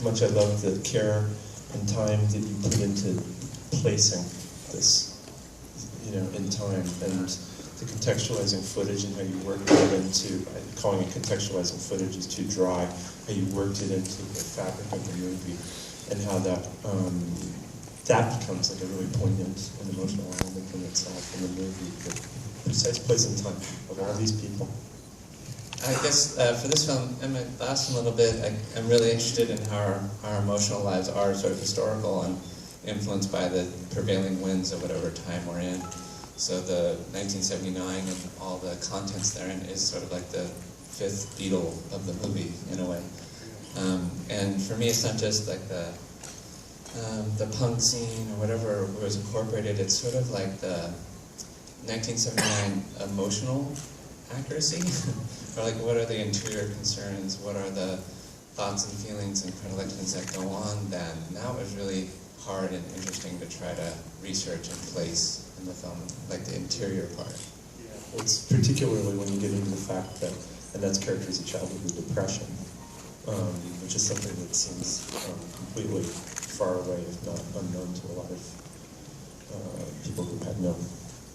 much I love the care and time that you put into placing this, in time, and the contextualizing footage and how you worked it into, calling it contextualizing footage is too dry, how you worked it into the fabric of the movie, and how that becomes like a really poignant and emotional element in itself in the movie. The precise place and time of all these people. I guess for this film, and my last one a little bit, I'm really interested in how our emotional lives are sort of historical and influenced by the prevailing winds of whatever time we're in. So the 1979 and all the contents therein is sort of like the fifth Beatle of the movie, in a way. And for me, it's not just like the punk scene or whatever was incorporated, it's sort of like the 1979 emotional accuracy. Or like, what are the interior concerns, what are the thoughts and feelings and predilections that go on then? That was really hard and interesting to try to research and place in the film, like the interior part. Yeah. It's particularly when you get into the fact that Annette's character is a child with depression, which is something that seems completely far away, if not unknown to a lot of people who had no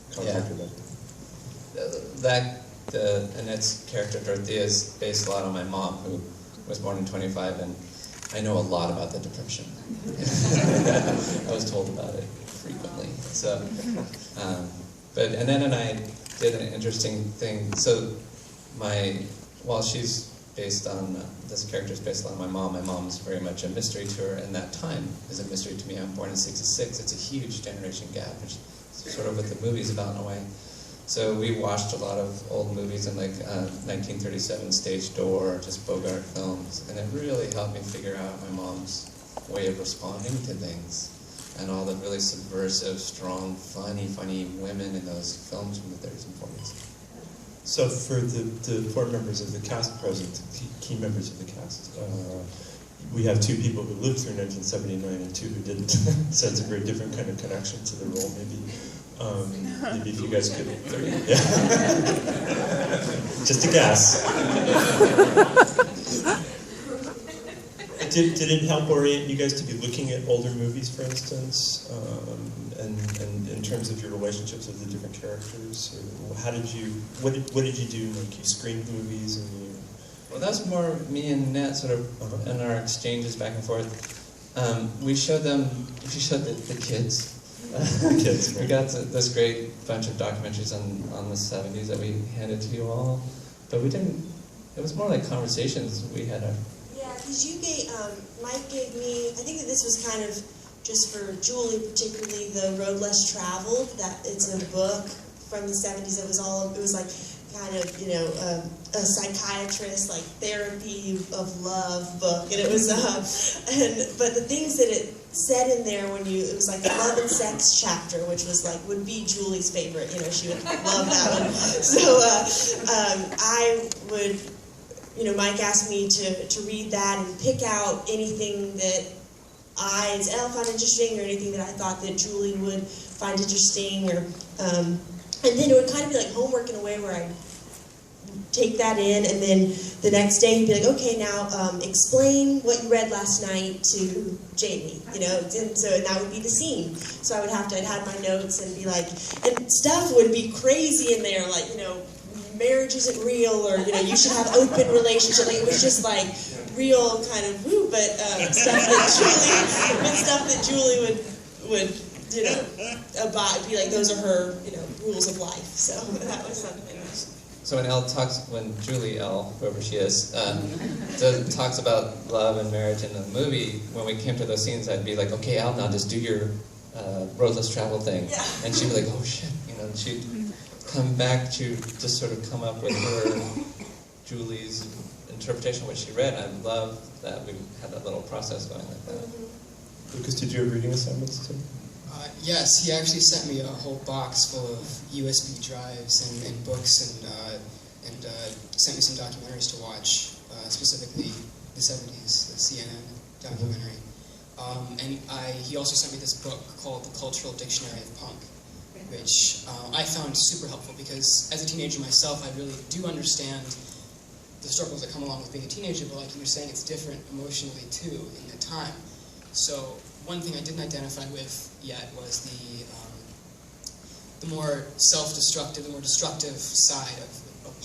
contact with it. Annette's character, Dorothea, is based a lot on my mom, who was born in 25, and I know a lot about the Depression. I was told about it frequently. So, but Annette and I did an interesting thing. So, while she's based on, this character is based on my mom's very much a mystery to her, and that time is a mystery to me. I'm born in '66. It's a huge generation gap, which is sort of what the movie's about in a way. So we watched a lot of old movies in like 1937 Stage Door, just Bogart films, and it really helped me figure out my mom's way of responding to things, and all the really subversive, strong, funny women in those films from the 30s and 40s. So for the four members of the cast present, key members of the cast, we have two people who lived through 1979 and two who didn't, so it's a very different kind of connection to the role, maybe. Maybe if you guys could, yeah. Just a guess. Did it help orient you guys to be looking at older movies, for instance, and in terms of your relationships with the different characters? Or what did you do? Like, you screened movies and you... Well, that's more me and Annette sort of in our exchanges back and forth. We showed the kids. Kids, right. We got this great bunch of documentaries on the 70s that we handed to you all, but we didn't, it was more like conversations we had. Yeah, because Mike gave me, I think that this was kind of just for Julie particularly, the Road Less Traveled, that it's a book from the 70s. It was like kind of, a psychiatrist, like therapy of love book, and it was, but the things that it said in there it was like a love and sex chapter, which was like, would be Julie's favorite, she would love that one. So I would, Mike asked me to read that and pick out anything that I, as Elle, found interesting, or anything that I thought that Julie would find interesting, or, and then it would kind of be like homework in a way where I'd take that in, and then the next day you'd be like, okay, now explain what you read last night to Jamie, and that would be the scene. So I'd have my notes and be like, and stuff would be crazy in there, like, marriage isn't real, or, you should have open relationship. Like, it was just like real kind of woo, but stuff that Julie would abide, be like, those are her, rules of life. So that was something. So when Julie, Elle, whoever she is, talks about love and marriage in the movie, when we came to those scenes, I'd be like, okay, Elle, now just do your roadless travel thing. Yeah. And she'd be like, oh shit, and she'd come back to just sort of come up with her, Julie's interpretation of what she read. I love that we had that little process going like that. Lucas, did you have reading assignments too? Yes, he actually sent me a whole box full of USB drives and books, and sent me some documentaries to watch, specifically the 70s, the CNN documentary. And he also sent me this book called The Cultural Dictionary of Punk, which I found super helpful, because as a teenager myself, I really do understand the struggles that come along with being a teenager, but like you were saying, it's different emotionally too in the time. So one thing I didn't identify with yet was the more self-destructive, the more destructive side of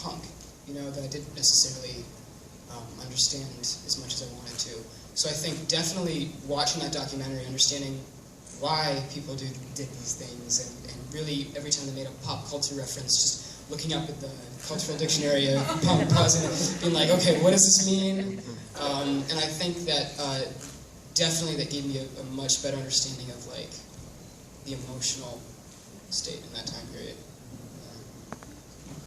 punk, you know, that I didn't necessarily understand as much as I wanted to. So I think definitely watching that documentary, understanding why people did these things, and really every time they made a pop culture reference, just looking up at the cultural dictionary of punk, pausing, being like, okay, what does this mean? And I think that definitely that gave me a much better understanding of like the emotional state in that time period.